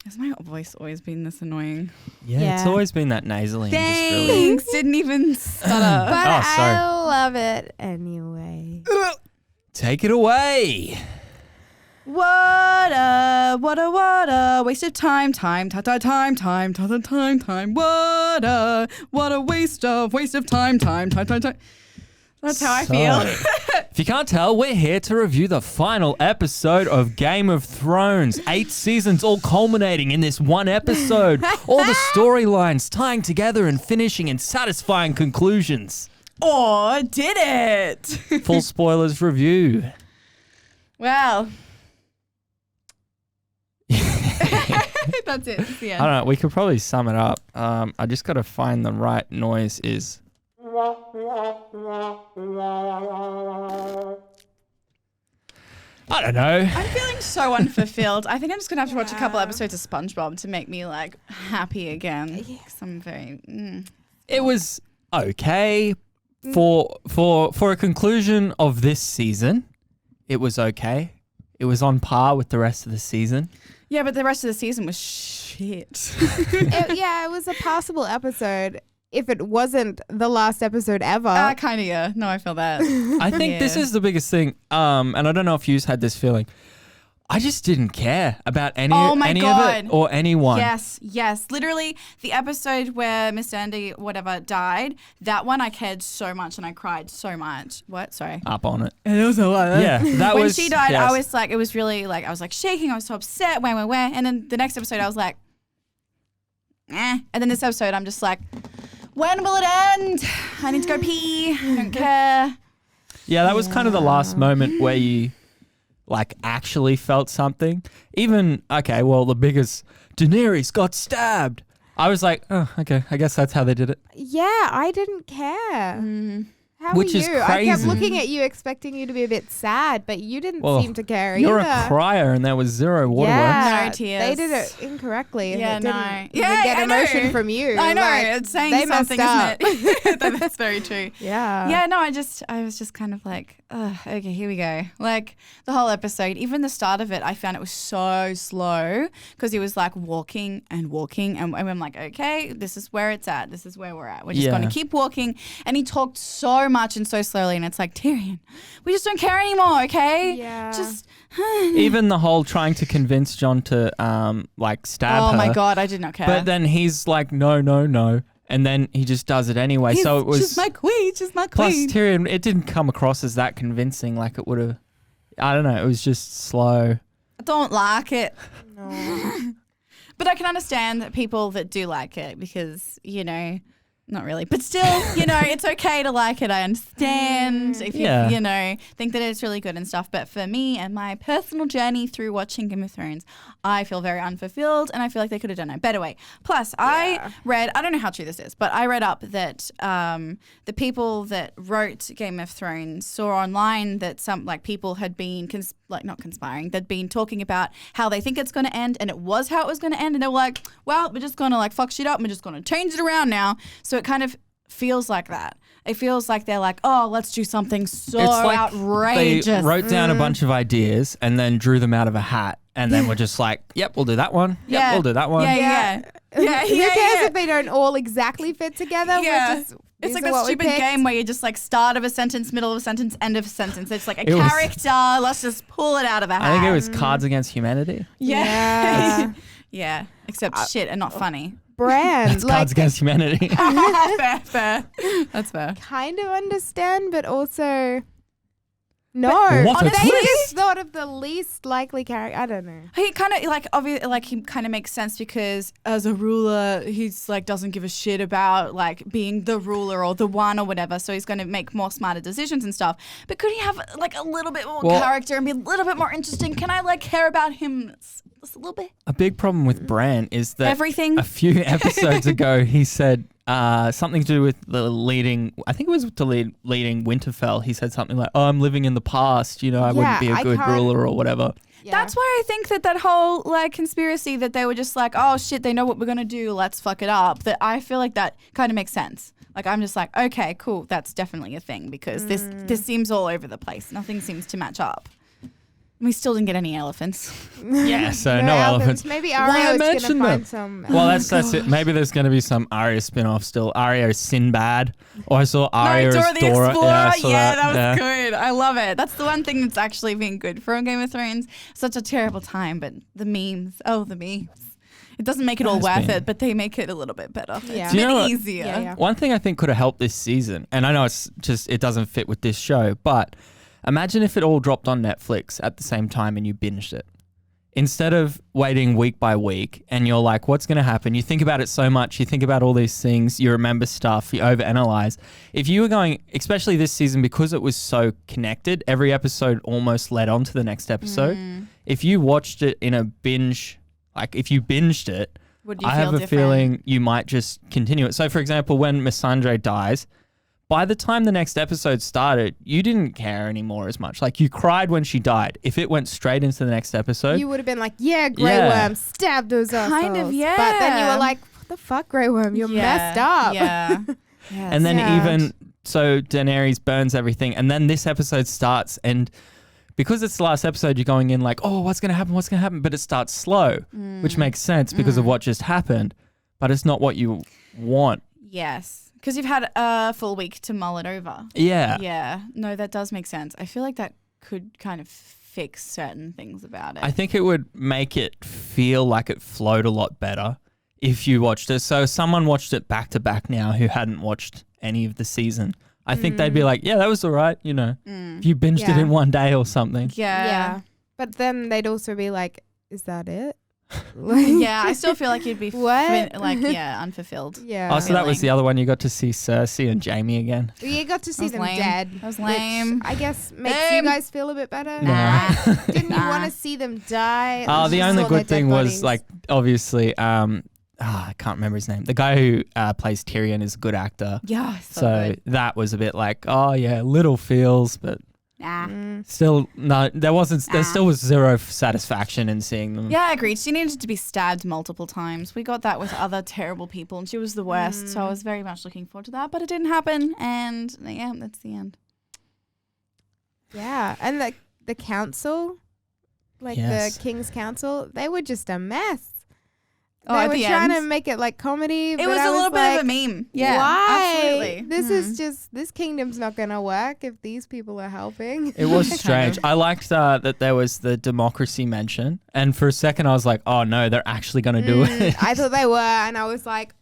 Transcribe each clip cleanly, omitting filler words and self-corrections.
Has my voice always been this annoying? Yeah, it's always been that nasally. Thanks. Didn't even stutter. But sorry. I love it anyway. Take it away. What a waste of time. What a waste of time. That's how I feel. If you can't tell, we're here to review the final episode of Game of Thrones. 8 seasons all culminating in this one episode. All the storylines tying together and finishing in satisfying conclusions. Or did it? Full spoilers review. Well. That's it. That's the end. I don't know. We could probably sum it up. I just got to find the right noise is. I don't know. I'm feeling so unfulfilled. I think I'm just going to have to watch a couple episodes of SpongeBob to make me like happy again. Because I'm very... It was okay for a conclusion of this season. It was okay. It was on par with the rest of the season. Yeah, but the rest of the season was shit. It was a passable episode if it wasn't the last episode ever. Kind of, yeah. No, I feel that. I think this is the biggest thing. And I don't know if you've had this feeling. I just didn't care about any of it or anyone. Yes. Literally, the episode where Mr. Andy, whatever, died, that one I cared so much and I cried so much. What? Sorry. Up on it. And it was a lot. Yeah, that when was... she died, yes. I was like, it was really like, I was like shaking. I was so upset. Where? And then the next episode, I was like, And then this episode, I'm just like, when will it end? I need to go pee. I don't care. Yeah, that was kind of the last moment where you like actually felt something. Even, okay, well, the biggest, Daenerys got stabbed. I was like, oh, okay, I guess that's how they did it. Yeah, I didn't care. How Which are is you? I kept crazy. looking at you expecting you to be a bit sad, but you didn't Well, seem to care You're either. a crier and there was zero waterworks. Yeah, No tears. they did it incorrectly. Yeah, and it didn't no. Yeah, even get I emotion know. from you. I know. Like, It's saying they something, messed isn't it? That's very true. Yeah. Yeah, no, I was just kind of like, okay, here we go. Like the whole episode, even the start of it, I found it was so slow because he was like walking and I'm like, okay, this is where it's at. This is where we're at. We're just going to keep walking. And he talked so much and so slowly and it's like, Tyrion, we just don't care anymore, okay? Yeah. Just... Even the whole trying to convince Jon to like stab her. Oh my God, I did not care. But then he's like, no. And then he just does it anyway. So it was... She's my queen. Plus Tyrion, it didn't come across as that convincing like it would have. I don't know. It was just slow. I don't like it. No. But I can understand that people that do like it because, you know, not really. But still, you know, it's okay to like it. I understand if you, you know, think that it's really good and stuff. But for me and my personal journey through watching Game of Thrones, I feel very unfulfilled and I feel like they could have done a better way. Plus, I read, I don't know how true this is, but I read up that the people that wrote Game of Thrones saw online that some like people had been not conspiring, they'd been talking about how they think it's going to end and it was how it was going to end. And they were like, well, we're just going to like fuck shit up and we're just going to change it around now. So it kind of feels like that. It feels like they're like, oh, let's do something so outrageous. They wrote down a bunch of ideas and then drew them out of a hat. And then we're just like, yep, we'll do that one. Yep, we'll do that one. Yeah. Who cares if they don't all exactly fit together? Yeah. It's like that stupid game where you just like start of a sentence, middle of a sentence, end of a sentence. It's like a character. Let's just pull it out of a hat. I think it was Cards Against Humanity. Yeah. Yeah. Except shit and not funny. Brienne. It's Cards Against Humanity. Fair. That's fair. Kind of understand, but also... No, What a they twist. just thought of the least likely character. I don't know. He kind of like obviously like he kind of makes sense because as a ruler he's like doesn't give a shit about like being the ruler or the one or whatever, so he's going to make more smarter decisions and stuff. But could he have like a little bit more character and be a little bit more interesting? Can I like care about him just a little bit? A big problem with Bran is that everything. A few episodes ago he said something to do with the leading, I think it was to leading Winterfell. He said something like, oh, I'm living in the past, you know, I wouldn't be a good ruler or whatever. Yeah. That's why I think that whole like conspiracy that they were just like, oh shit, they know what we're going to do, let's fuck it up. That I feel like that kind of makes sense. Like I'm just like, okay, cool, that's definitely a thing because this seems all over the place. Nothing seems to match up. We still didn't get any elephants. Yeah, so no elephants. Maybe Why Arya is going mention to them? find some. Well, that's it. Maybe there's going to be some Arya spin-off still. Arya Sinbad. Or I saw Arya as Dora the Dora. Explorer. I saw That was good. I love it. That's the one thing that's actually been good for Game of Thrones. Such a terrible time, but the memes. Oh, the memes. It doesn't make it all worth it, but they make it a little bit better. Yeah. It's Do you a know bit what? easier. Yeah. One thing I think could have helped this season, and I know it doesn't fit with this show, but imagine if it all dropped on Netflix at the same time and you binged it. Instead of waiting week by week and you're like, what's going to happen? You think about it so much. You think about all these things. You remember stuff. You overanalyze. If you were going, especially this season, because it was so connected, every episode almost led on to the next episode. If you watched it in a binge, like if you binged it, Would you I feel have a different? feeling you might just continue it. So, for example, when Missandre dies, by the time the next episode started, you didn't care anymore as much. Like, you cried when she died. If it went straight into the next episode, You would have been like, yeah, Grey Worm, stab those assholes. Kind of, yeah. But then you were like, what the fuck, Grey Worm? You're messed up. Yeah. and then sad. even so, Daenerys burns everything, and then this episode starts, and because it's the last episode, you're going in like, oh, what's going to happen? What's going to happen? But it starts slow, which makes sense because of what just happened, but it's not what you want. Yes. Because you've had a full week to mull it over. Yeah. Yeah. No, that does make sense. I feel like that could kind of fix certain things about it. I think it would make it feel like it flowed a lot better if you watched it. So someone watched it back to back now who hadn't watched any of the season. I think they'd be like, yeah, that was all right. You know, if you binged it in one day or something. Yeah. But then they'd also be like, is that it? Yeah, I still feel like you'd be What? unfulfilled. Yeah. Oh, so that was Feeling. the other one. You got to see Cersei and Jamie again. You got to see was them lame. dead. That was which lame. I guess makes Lame. you guys feel a bit better. Nah. Didn't you Nah. want to see them die? Oh, the You only saw good their thing dead was bodies. like, obviously, I can't remember his name. The guy who plays Tyrion is a good actor. Yeah, so So good. that was a bit like, oh yeah, little feels, but Nah. still no. There still was zero satisfaction in seeing them. Yeah, I agreed. She needed to be stabbed multiple times. We got that with other terrible people, and she was the worst. So I was very much looking forward to that, but it didn't happen. And yeah, that's the end. Yeah, and the council, like Yes. the King's Council, they were just a mess. Oh, They at were the trying end? to make it like comedy. It but was I a little bit like, of a meme. Yeah, why? absolutely. This is just this kingdom's not gonna work if these people are helping. It was Kind strange. of. I liked that there was the democracy mention, and for a second I was like, "Oh no, they're actually gonna do it." I thought they were, and I was like,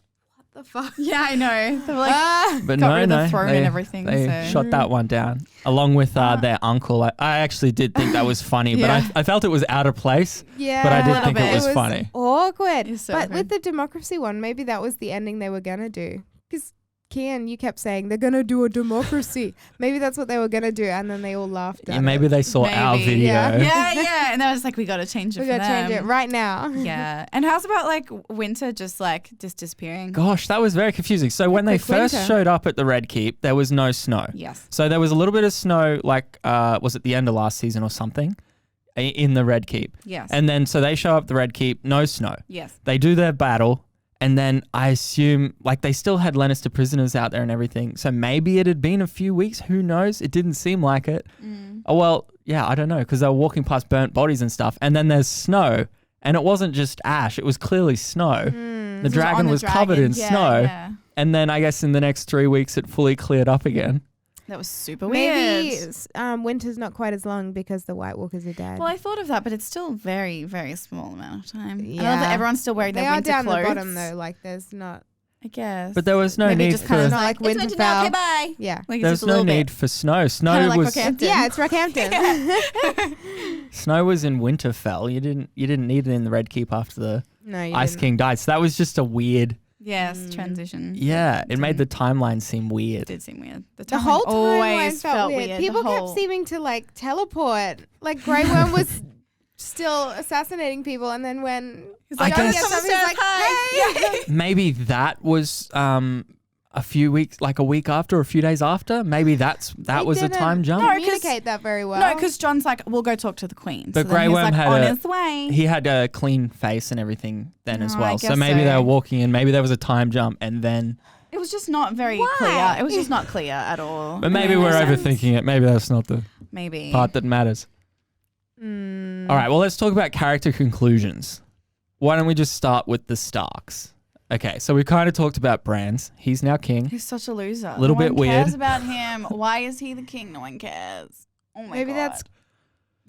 what the fuck? Yeah, I know. They were like, Ah. But got no, rid of no, the throne they, and everything. they So. shot that one down along with their uncle. I actually did think that was funny, Yeah. but I felt it was out of place. Yeah, But I did little think it bit. was funny. Awkward. It's so but awkward. with the democracy one, maybe that was the ending they were gonna do. Because Kian, you kept saying they're gonna do a democracy. Maybe that's what they were gonna do, and then they all laughed at Yeah, maybe it. they saw our Maybe, video. yeah. yeah. And I was like, we got to change it We for gotta change it them. right now. Yeah. And how's about like winter just disappearing? Gosh, that was very confusing. So when they Quick first winter. showed up at the Red Keep, there was no snow. Yes. So there was a little bit of snow, like was it the end of last season or something, in the Red Keep. Yes. And then so they show up at the Red Keep, no snow. yes. They do their battle, and then I assume like they still had Lannister prisoners out there and everything. So maybe it had been a few weeks. Who knows? It didn't seem like it. Oh well, yeah, I don't know, because they were walking past burnt bodies and stuff, and then there's snow, and it wasn't just ash; it was clearly snow. The On dragon the was covered in yeah, snow, Yeah. and then I guess in the next 3 weeks it fully cleared up again. That was super Maybe weird. winter's not quite as long because the White Walkers are dead. Well, I thought of that, but it's still very, very small amount of time. I love Yeah. that everyone's still wearing they their are winter down clothes. the bottom though. Like there's not. I guess. But there was no Maybe need just for kind of It's not like it's winter now. Winterfell. Okay, bye. Yeah. Like there it's was just a no little need bit. for snow. Snow Kinda like was Rockhampton. Yeah, it's Rockhampton. snow was in Winterfell. You didn't need it in the Red Keep after the No, you Ice didn't. King died. So that was just a weird. Yes, transition. Yeah, it made the timeline seem It weird. did seem weird. The timeline whole timeline always felt weird. People The kept whole- seeming to like teleport. Like Grey Worm was still assassinating people, and then when He's like, Johnny "Oh, gets someone something, he's says like, hi." "Hey." Maybe that was a few weeks, like a week after, or a few days after. Maybe that They was a didn't time jump. No, 'cause- communicate that very well. No, because John's like, we'll go talk to the Queen. But so then Grey he's Worm like, had on a- his way. He had a clean face and everything then as Oh, I well. So guess maybe they so. were walking in. Maybe there was a time jump, and then. It was just not very Why? clear. It was just not clear at all. But maybe It we're made no sense. overthinking it. Maybe that's not the Maybe. part that matters. All right, well, let's talk about character conclusions. Why don't we just start with the Starks? Okay, so we kind of talked about Brands. He's now king. He's such a loser. Little bit No one weird. cares about him. Why is he the king? No one cares. Oh my Maybe God. that's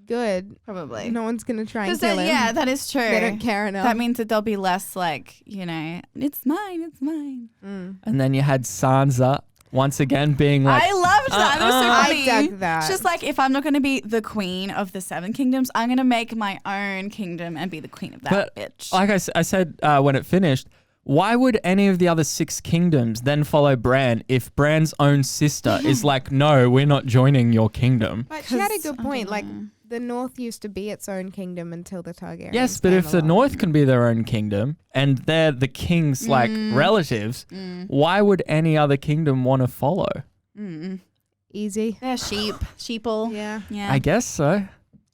good. Probably. No one's gonna try and 'Cause kill him. yeah, that is true. They don't care enough. That means that there'll be less like, it's mine, it's mine. And then you had Sansa once again being like, I loved that. That was so funny. I dug that. It's just like, if I'm not going to be the queen of the 7 kingdoms, I'm going to make my own kingdom and be the queen of that bitch. like I said when it finished, why would any of the other 6 kingdoms then follow Bran if Bran's own sister is like, no, we're not joining your kingdom? But she had a 'Cause good I point. don't Like know. the North used to be its own kingdom until the Targaryens. Yes, but came if the along. North can be their own kingdom and they're the king's like relatives, why would any other kingdom want to follow? Easy. They're sheeple. Yeah. Yeah. I guess so.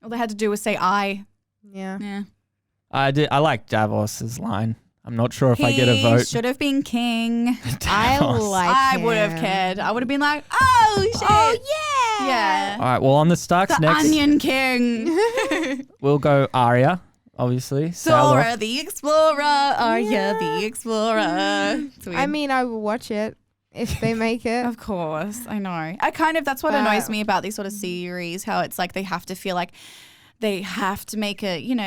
All they had to do was say I. Yeah. Yeah. I like Davos's line. I'm not sure if I get a vote. Should have been king. I Davos. like I him. would have cared. I would have been like, oh shit. Oh yeah. Yeah. All right, well, on the Starks The next, Onion King. we'll go Arya, obviously. Sail off. Sora the Explorer. Arya the Explorer. It's weird. I mean, I would watch it if they make it. Of course, I know. That's what annoys me about these sort of series, how it's like they have to feel like they have to make a, an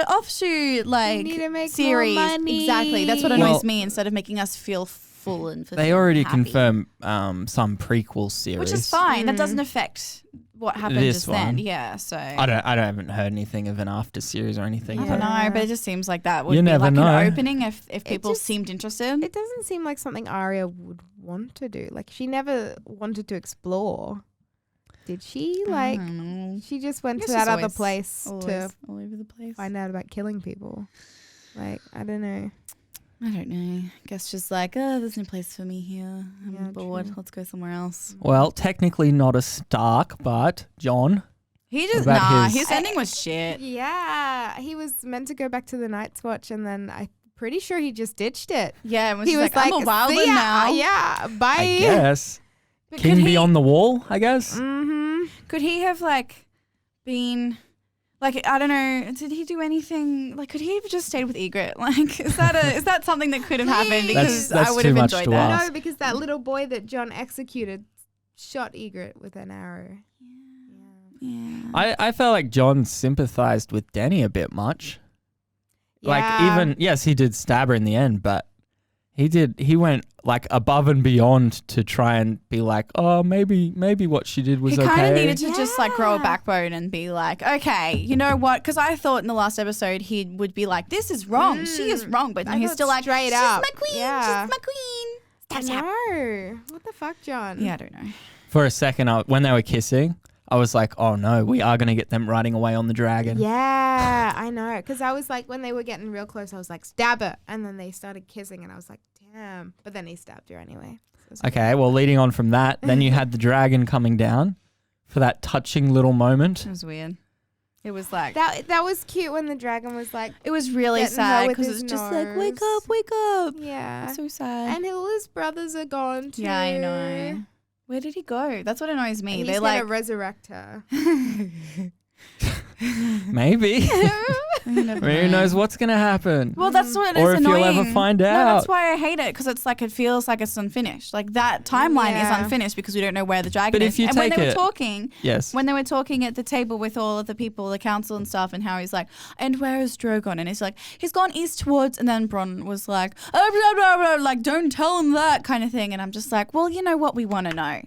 offshoot like need to make more series. money. Exactly. That's what annoys me instead of making us feel full and fulfilled They already and happy. confirmed some prequel series. Which is fine. That doesn't affect what happened This just then. one. Yeah, so I haven't heard anything of an after series or anything. I but don't know, but it just seems like that would You be never like know. an opening if people just- seemed interested. It doesn't seem like something Arya would want to do. Like she never wanted to explore. Did she? Like I don't know. she just went I to guess that she's other always- place to Always all over the place. find out about killing people. Like I don't know. I don't know. I guess just like, oh, there's no place for me here. I'm Yeah, bored. true. Let's go somewhere else. Well, technically not a Stark, but Jon. He just About his his- ending was shit. Yeah, he was meant to go back to the Night's Watch, and then I'm pretty sure he just ditched it. Yeah, it was He just was like, like, I'm a wildling "See ya, now. Yeah, bye. I guess. But King could beyond the wall, I guess. Could he have like been like, I don't know, did he do anything like, could he have just stayed with Ygritte? Like, is that something that could have happened? Because That's I would too have much enjoyed to that. ask. No, because that little boy that John executed shot Ygritte with an arrow. Yeah. I felt like Jon sympathized with Dany a bit much. Like Yeah. even yes, he did stab her in the end, but he went like above and beyond to try and be like, oh, maybe what she did was He okay. kind of needed to just like grow a Yeah. backbone and be like, okay, you know what? Because I thought in the last episode he would be like, this is wrong. She is wrong. But I now he's thought still like, straight she's up. my queen. Yeah. She's my queen. I know. What the fuck, John? Yeah, I don't know. For a second, when they were kissing, I was like, oh no, we are going to get them riding away on the dragon. Yeah, I know. Because I was like, when they were getting real close, I was like, stab her. And then they started kissing, and I was like, damn. But then he stabbed her anyway. So it was Okay, well, leading on from that, then you had the dragon coming down for that touching little moment. It was weird. It was like, That was cute when the dragon was like, it was really getting her sad with because his it's just like, wake nose. up, wake up. yeah. It's so sad. And all his brothers are gone too. Yeah, I know. Where did he go? That's what annoys me. And They're he's like, gonna resurrect her. Maybe. Who knows what's going to happen? Well, that's what it is Or if annoying. you'll ever find No, out. that's why I hate it, because it's like it feels like it's unfinished. Like that timeline is Yeah. unfinished because we don't know where the dragon But is. if you And when take they were it- talking, Yes. when they were talking at the table with all of the people, the council and stuff, and how he's like, and where is Drogon? And he's like, he's gone east towards, and then Bronn was like, oh, blah, blah, blah, like, don't tell him that kind of thing. And I'm just like, well, you know what? We want to know.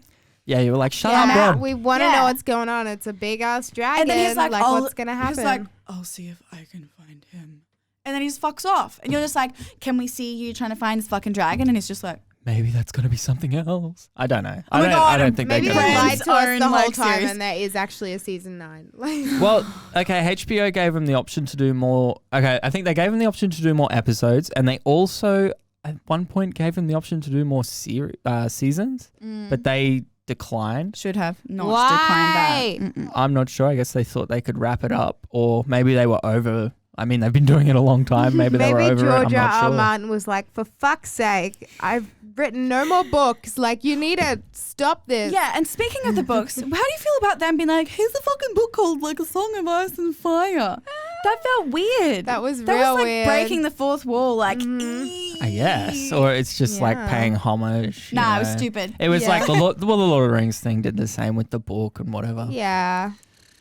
Yeah, you were like, shut Yeah, up, Bron. we want to Yeah. know what's going on. It's a big ass dragon. And then he's like, oh, what's gonna happen? He's like, I'll see if I can find him. And then he just fucks off. And you're just like, can we see you trying to find this fucking dragon? And he's just like, Maybe that's going to be something else. I don't know. Oh my God, I don't think maybe they're they going to. lied to us own, the whole like, time, series. and there is actually a season 9. Like, Well, okay, HBO gave them the option to do more. Okay, I think they gave them the option to do more episodes, and they also at one point gave them the option to do more seasons, but they declined. should have not Why? declined that. I'm not sure. I guess they thought they could wrap it up, or maybe they were over. I mean, they've been doing it a long time. Maybe they were maybe over it. I'm George not R. sure. Martin was like, for fuck's sake, I've written no more books. Like, you need to stop this. Yeah, and speaking of the books, how do you feel about them being like, here's a fucking book called like A Song of Ice and Fire? That felt weird. That was That real was like weird. breaking the fourth wall. Like, I guess. Or it's just like Yeah. paying homage. you nah, it was know. stupid. It was Yeah. like the Lord of the Rings thing did the same with the book and whatever. Yeah.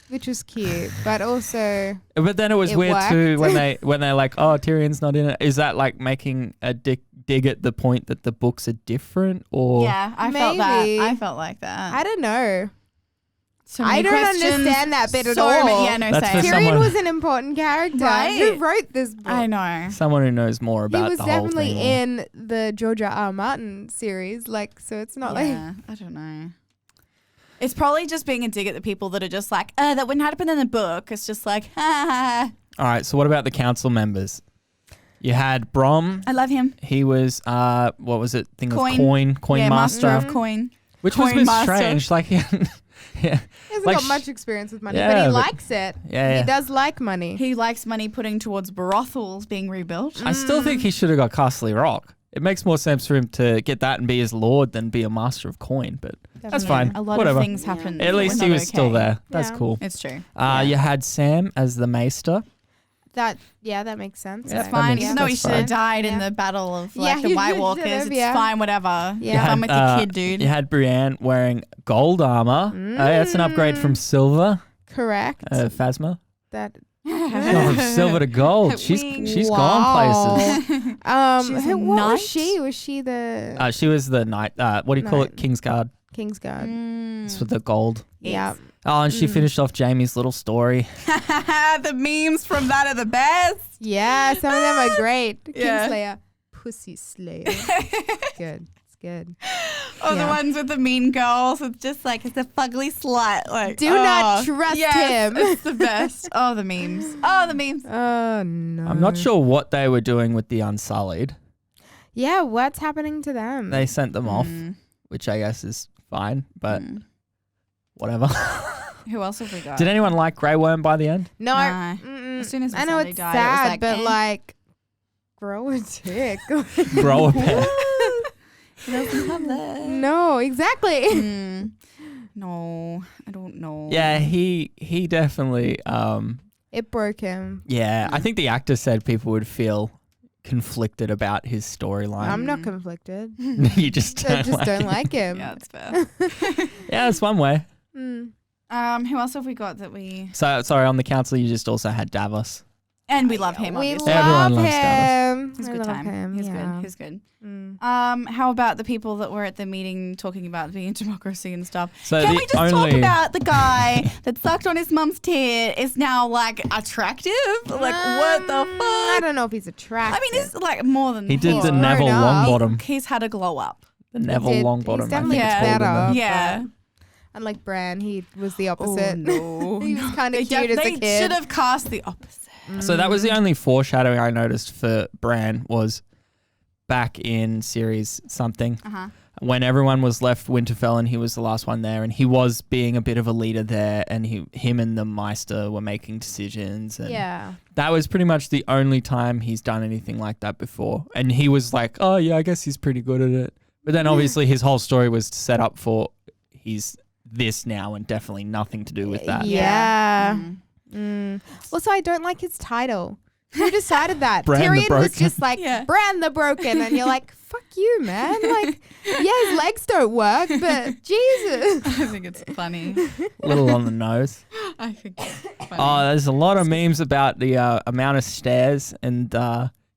Which was cute. But also, But then it was It weird too worked. when they're like, oh, Tyrion's not in it. Is that like making a dig at the point that the books are different? Or Yeah, I felt that. Maybe. I felt like that. I don't know. So many I don't questions, understand that bit at so all. many- yeah, no, That's same. for Tyrion someone- was an important character. Right? Who wrote this book? I know. someone who knows more He about was the whole definitely thing. in the George R. Martin series. Like, so it's not like... Yeah, I don't know. It's probably just being a dig at the people that are just like, that wouldn't happen in the book. It's just like, ha. All right, so what about the council members? You had Brom. I love him. He was what was it? Thing Coin. of coin Yeah, master, of coin. which was a Coin bit master. strange. Like, yeah, He hasn't Like got sh- much experience with money, Yeah, but he but- likes it. yeah. He does like money. He likes money putting towards brothels being rebuilt. I still think he should have got Castle Rock. It makes more sense for him to get that and be his lord than be a master of coin. But that's Definitely. fine. A lot Whatever. of things happen. At least he was still there. That's Yeah. cool. It's true. You had Sam as the maester. That makes sense. Yeah, It's that fine. makes- Even though he that's should have fine. died in Yeah. the battle of Yeah, like the he White should Walkers. have, It's yeah. fine, whatever. Yeah. You had, I'm with the kid, dude. You had Brienne wearing gold armor. That's an upgrade from silver. Correct. Phasma. That. Gone from silver to gold. She's gone places. She's What a was knight? she? Was she the She was the knight. What do you call it? Knight. Kingsguard. Kingsguard? It's with the gold. Yeah. Oh, and she finished off Jamie's little story. The memes from that are the best. Yeah, some of them are great. Yeah. Kingslayer. Pussy Slayer. It's good. It's good. Or the Yeah. ones with the mean girls. It's just like, it's a fugly slut. Like, Do not trust yes, him. It's the best. Oh, the memes. Oh, the memes. Oh, no. I'm not sure what they were doing with the Unsullied. Yeah, what's happening to them? They sent them off, Mm. which I guess is fine, but Mm. whatever. Who else have we got? Did anyone like Grey Worm by the end? No. Nah. Mm-mm. As soon as we I know said they it's died, it was sad, like, but eh. like, grow a dick. Grow a pair. He doesn't have that. No, exactly. Mm. No, I don't know. Yeah, he definitely. It broke him. Yeah, I think the actor said people would feel conflicted about his storyline. I'm not conflicted. You just I don't just like don't it. like him. Yeah, that's fair. Yeah, that's one way. Mm. Who else have we got that we... So sorry, on the council, you just also had Davos. And we love him, We obviously. Everyone love loves Davos. him. He's a I good love time. him. He's yeah. good. He's good. Mm. How about the people that were at the meeting talking about being democracy and stuff? So Can the we just talk about the guy that sucked on his mum's tit is now like attractive? Like what the fuck? I don't know if he's attractive. I mean, he's like more than He did the grown Neville up. Longbottom. He's had a glow up. The Neville did. Longbottom. He's definitely Yeah. better. Yeah. but unlike Bran, he was the opposite. no. He was kind of They cute as a they kid. should have cast the opposite. So that was the only foreshadowing I noticed for Bran was back in series something Uh-huh. when everyone was left Winterfell and he was the last one there and he was being a bit of a leader there and him and the Meister were making decisions and Yeah. that was pretty much the only time he's done anything like that before and he was like, oh yeah, I guess he's pretty good at it. But then obviously his whole story was set up for he's this now and definitely nothing to do with that. Yeah. Mm. Mm. Also, I don't like his title. Who decided that? Bran the Tyrion was Broken. just like, Yeah. Bran the Broken. And you're like, fuck you, man. Like, yeah, his legs don't work, but Jesus. I think it's funny. A little on the nose. I think it's funny. Oh, there's a lot of memes about the amount of stairs and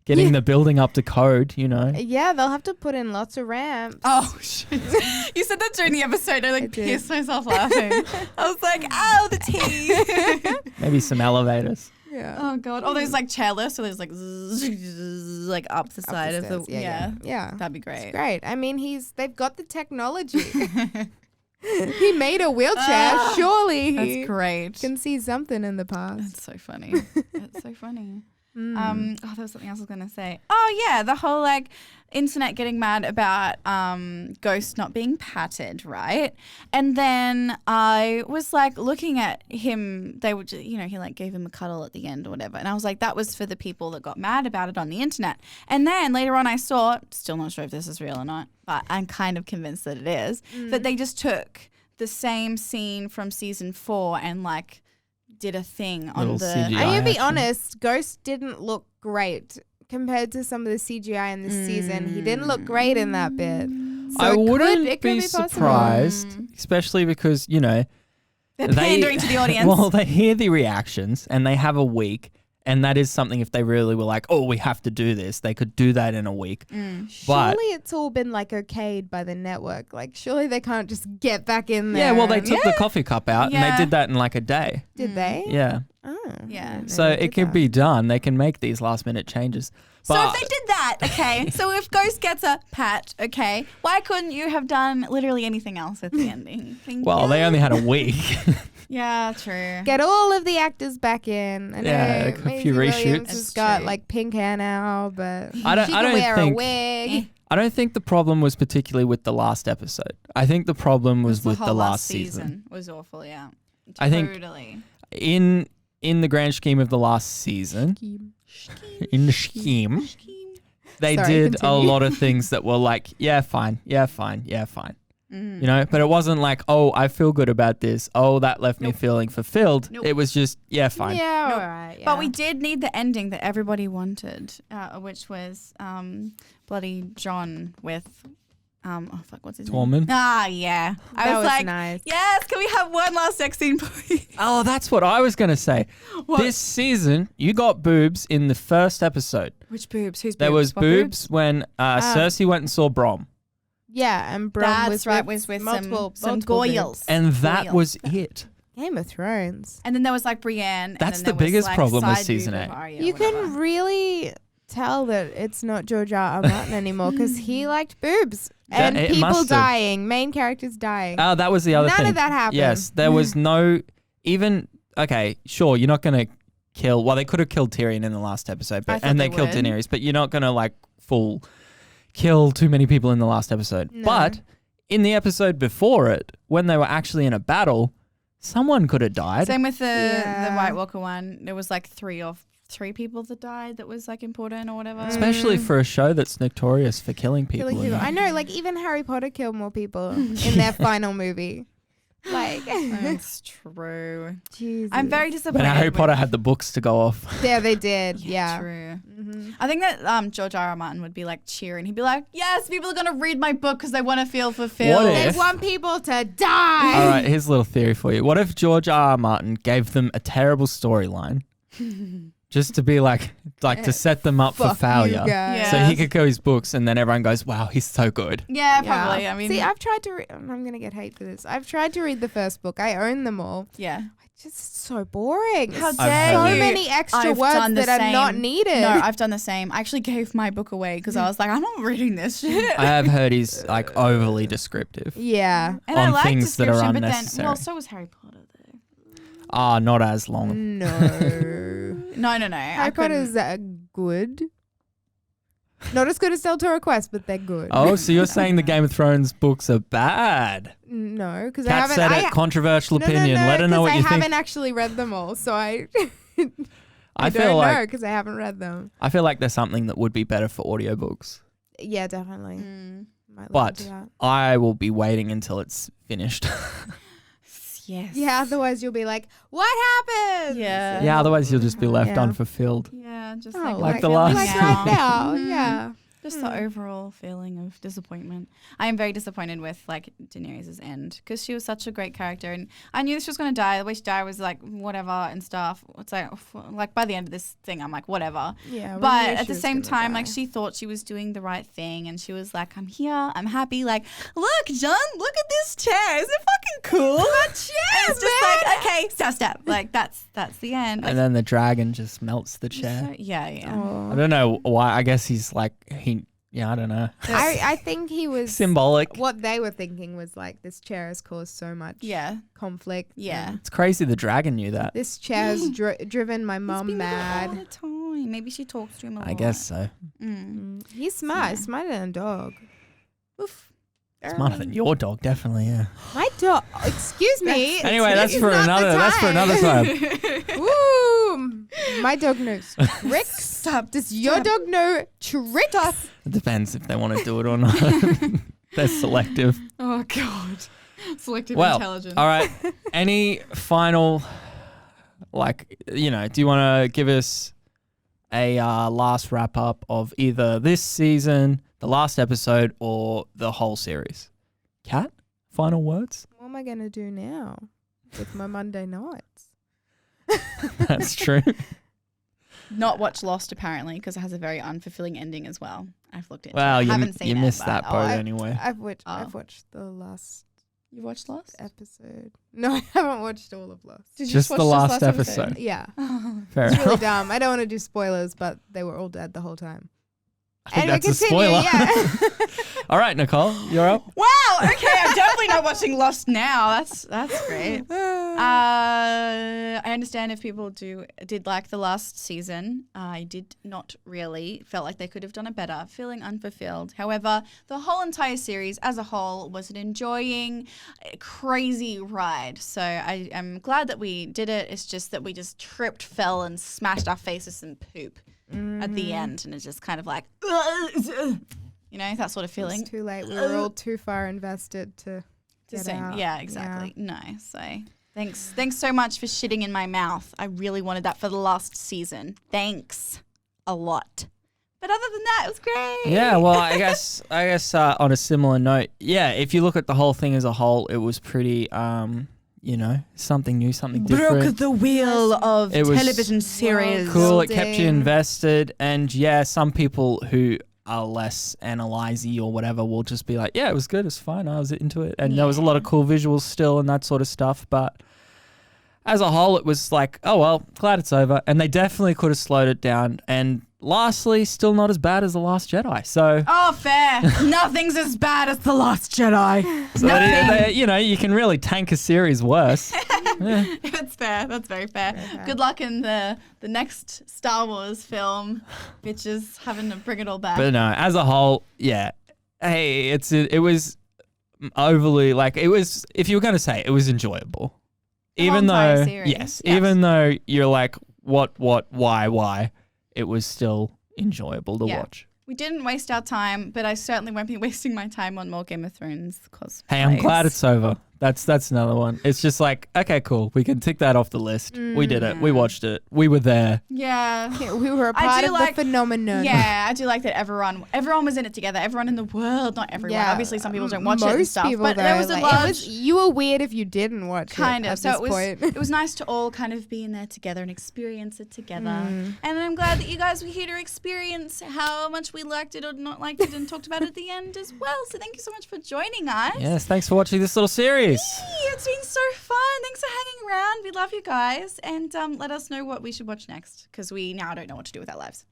getting the building up to code, you know. Yeah, they'll have to put in lots of ramps. Oh, shit. You said that during the episode. I I like did. pissed myself laughing. I was like, ow, the tea. Maybe some elevators. Yeah. Oh, God. Oh, there's like chairlifts. So there's like, zzz, like up the side of the... Yeah. Yeah. That'd be great. Great. I mean, they've got the technology. He made a wheelchair. Surely he That's great. can see something in the past. That's so funny. That's so funny. There was something else I was going to say. Oh, yeah, the whole, like, internet getting mad about Ghost not being patted, right? And then I was, like, looking at him. They were just, he, like, gave him a cuddle at the end or whatever. And I was like, that was for the people that got mad about it on the internet. And then later on I saw, still not sure if this is real or not, but I'm kind of convinced that it is, that they just took the same scene from season 4 and, like, did a thing on the... CGI I'm going to be action. honest, Ghost didn't look great compared to some of the CGI in this season. He didn't look great in that bit. So I wouldn't it could be possible. surprised, especially because, They're pandering to the audience. Well, they hear the reactions and they have a week. And that is something, if they really were like, oh, we have to do this, they could do that in a week. But Surely it's all been like okayed by the network. Like, surely they can't just get back in there. yeah, well, they took the coffee cup out and Yeah. they did that in like a day. Did they? Yeah. Oh, Yeah. So it can be done. They can make these last minute changes. So But if they did that, okay, so if Ghost gets a pat, okay, why couldn't you have done literally anything else at the ending? well, they only had a week. Yeah, true. Get all of the actors back in. I know Yeah, a Maisie few Williams reshoots. has It's got true. like pink hair now, but I don't- she I can don't wear think- a wig. I don't think the problem was particularly with the last episode. I think the problem was with whole the last season. was awful, yeah. I think- Totally. In the grand scheme of the last season, in the scheme, they Sorry, did a continue. lot of things that were like, yeah, fine, yeah, fine, yeah, fine. Mm. You know, but it wasn't like, oh, I feel good about this. Oh, that left me feeling fulfilled. Nope. It was just, yeah, fine. Yeah, Nope. all right. Yeah. But we did need the ending that everybody wanted, which was bloody John with, what's his name? Tormund? Ah, yeah. I That was was like, nice. yes, can we have one last sex scene, please? Oh, that's what I was going to say. What? This season, you got boobs in the first episode. Which boobs? Who's boobs? There was What boobs when Cersei went and saw Brom. Yeah, and Bron That's was right, with with multiple some multiple goyles. boobs. And that Goyle. was it. Game of Thrones. And then there was like Brienne. That's and the then there was, biggest like, problem with side season boob of 8. Arya, You whatever. can really tell that it's not George R. R. Martin anymore because he liked boobs and it people must have. dying, main characters dying. Oh, that was the other None thing. of that happened. Yes, there was no even. Okay, sure, you're not going to kill. Well, they could have killed Tyrion in the last episode, I but thought and they they killed would. Daenerys, but you're not going to like full kill too many people in the last episode. No. But in the episode before it, when they were actually in a battle, someone could have died. Same with the Yeah. White Walker one. There was like three people that died that was like important or whatever. Especially for a show that's notorious for killing people. Killing you people. know? I know, like even Harry Potter killed more people in their final movie. Like, It's true. Jesus. I'm very But disappointed. Harry with- Potter had the books to go off. Yeah, they did. Yeah. True. Mhm. I think that George R. R. Martin would be like cheering. He'd be like, yes, people are going to read my book because they want to feel fulfilled. What They if- want people to die. All right, here's a little theory for you. What if George R. R. Martin gave them a terrible storyline just to be like to set them up for Fuck you failure? guys. Yeah. So he could go his books and then everyone goes, wow, he's so good. Yeah, probably. I mean, see, I've tried to. I'm gonna get hate for this. I've tried to read the first book. I own them all. yeah. It's just so boring. How so dare you. many extra I've words done the that are not same. needed. No, I've done the same. I actually gave my book away because I was like, I'm not reading this shit. I have heard he's like overly descriptive. yeah. And I on like things that are description, but then, unnecessary. well, so was Harry Potter though. Ah, not as long. No. No. Harry Potter's good. Not as good as Del Toro Quest, but they're good. Oh, so you're saying the Game of Thrones books are bad? No, because I Kat haven't. said it. Controversial opinion. Let her know what you I think. haven't actually read them all, so I. I feel don't know like because I haven't read them. I feel like there's something that would be better for audiobooks. Yeah, definitely. Mm. Might look But into that. I will be waiting until it's finished. Yes. Yeah, otherwise you'll be like, what happened? Yeah. Yeah, otherwise you'll just be left Yeah. unfulfilled. Yeah, just Oh, like, Like the feeling last like season. right now. Mhm. Yeah. Just the overall feeling of disappointment. I am very disappointed with like Daenerys' end because she was such a great character, and I knew she was going to die. The way she died was like whatever and stuff. It's like by the end of this thing, I'm like whatever. Yeah. we But knew at she the was same gonna time, die. like she thought she was doing the right thing, and she was like, "I'm here, I'm happy." Like, look, John, look at this chair. Isn't it fucking cool? That chair. It's just like, okay, stab. Like that's the end. Like, And then the dragon just melts the chair. yeah. Oh. I don't know why. I guess he's like he Yeah, I don't know. I think he was Symbolic. What they were thinking was like, this chair has caused so much conflict. Yeah. It's crazy the dragon knew that. This chair has driven my mum All mad. the time. Maybe she talks to him a lot. I guess so. He's smart. Yeah. Smarter than a dog. Oof. Smarter than your dog, definitely, yeah. My dog. Excuse me. Anyway, that's It's for not the another time. Ooh, my dog knows tricks. Stop. Does your dog know tricks? It depends if they want to do it or not. They're selective. Oh, God. Selective Well, intelligence. all right. Any final, do you want to give us a last wrap up of either this season, the last episode, or the whole series? Kat, final words? What am I going to do now with my Monday nights? That's true. Not watch Lost, apparently, because it has a very unfulfilling ending as well. I've looked into it. Well, Haven't seen you it, missed but- that boat anyway. I've watched the last You watched Lost? episode. No, I haven't watched all of Lost. Did you Just watch the last episode. Yeah. Fair It's enough. really dumb. I don't want to do spoilers, but they were all dead the whole time. I think Anyway, that's a continue, spoiler. yeah. All right, Nicole, you're up. Wow. Okay, I'm definitely not watching Lost now. That's great. I understand if people did like the last season. I did not really. Felt like they could have done it better. Feeling unfulfilled. However, the whole entire series as a whole was an enjoying, crazy ride. So I am glad that we did it. It's just that we just tripped, fell, and smashed our faces in poop at the end, and it's just kind of like, that sort of feeling. It's too late. We were all too far invested to get Same. out. Yeah, exactly. No, so thanks so much for shitting in my mouth. I really wanted that for the last season. Thanks a lot. But other than that, it was great. Yeah, well, I guess on a similar note, if you look at the whole thing as a whole, it was pretty, something new, something different. Broke the wheel of It was television series. Cool, it kept you Building. invested, and some people who are less analyzey or whatever will just be like, it was good, it's fine, I was into it, and there was a lot of cool visuals still and that sort of stuff, but as a whole, it was like, oh well, glad it's over, and they definitely could have slowed it down, and lastly, still not as bad as The Last Jedi, so... Oh, fair. Nothing's as bad as The Last Jedi. So you can really tank a series worse. That's fair. That's very fair. Good luck in the next Star Wars film, bitches, having to bring it all back. But no, as a whole, hey, it was overly, it was, if you were going to say it was enjoyable. Even entire though, series. yes, even though you're like, what, why, it was still enjoyable to watch. We didn't waste our time, but I certainly won't be wasting my time on more Game of Thrones cosplays. Hey, I'm glad it's over. That's another one. It's just like, okay, cool. We can tick that off the list. We did it. We watched it. We were there. Yeah. Yeah, we were a part of the phenomenon. Yeah, I do like that everyone was in it together. Everyone in the world, not everyone. Yeah, Obviously, some people don't watch it and most stuff. people, But there though, was a like, large... you were weird if you didn't watch Kind it of. at So this it was point. it was nice to all kind of be in there together and experience it together. And I'm glad that you guys were here to experience how much we liked it or not liked it and talked about it at the end as well. So thank you so much for joining us. Yes, thanks for watching this little series. It's been so fun. Thanks for hanging around. We love you guys. And let us know what we should watch next because we now don't know what to do with our lives.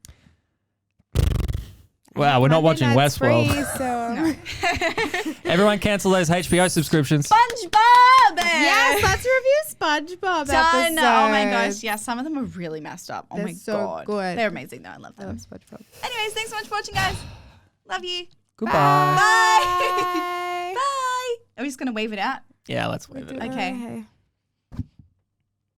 Wow, we're not watching Monday night's Westworld. free, so. Everyone cancel those HBO subscriptions. SpongeBob! Yes, let's review SpongeBob Done. episodes. Oh my gosh. Yeah, some of them are really messed up. Oh They're my so God. good. They're amazing though. I love I them. love SpongeBob. Anyways, thanks so much for watching, guys. Love you. Goodbye. Bye. Bye. Bye. Are we just going to wave it out? Yeah, let's wave it. Okay.